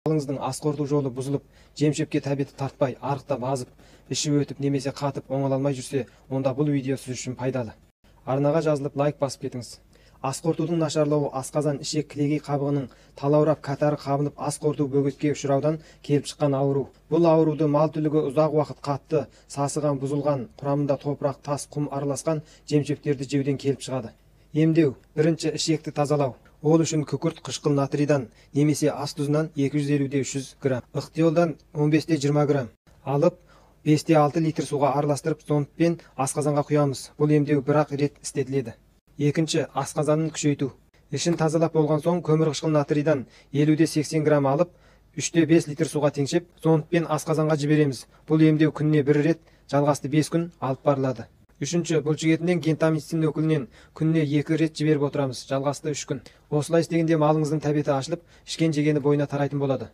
Малыңыздың ас қорыту жолы бұзылып, жем-шөпке тәбеті тартпай, арықтап азып, іші өтіп немесе қатып оңала алмай жүрсе, онда бұл видео сіз үшін пайдалы. Арнаға жазылып лайк басып кетіңіз. Ас қорытудың нашарлауы асқазан ішек кілегей қабығының талаурап катары қабынып ас қорыту бөгетке ұшыраудан келіп шыққан ауру. Бұл ауруды мал түлігі ұзақ уақыт қатты, сасыған, бұзылған, құрамында топырақ, тас, құм араласқан жем-шөптерді жеуден келіп шығады. Емдеу: бірінші, ішекті тазалау. Ол үшін күкірт қышқыл натрийдан немесе ас тұзынан 250-300 грамм, ықтиолдан 15-20 грамм алып, 5-6 литр суға араластырып, зондпен асқазанға құямыз. Бұл емдеу бір-ақ рет істетіледі. Екінші, асқазанын күшейту. Ішін тазалап болған соң көмір қышқыл натрийдан 50-80 грамм алып, 3-5 литр суға теңшеп, зондпен асқазанға жібереміз. Бұл емдеу күніне бір рет, жалғасты 5 күн алып барылады. Үшінші, бұлшықетінен гентамицин өкілінен күніне 2 рет жіберіп отырамыз, жалғасты 3 күн. Осылай істегенде малыңыздың тәбеті ашылып, ішкен жегені бойына тарайтын болады.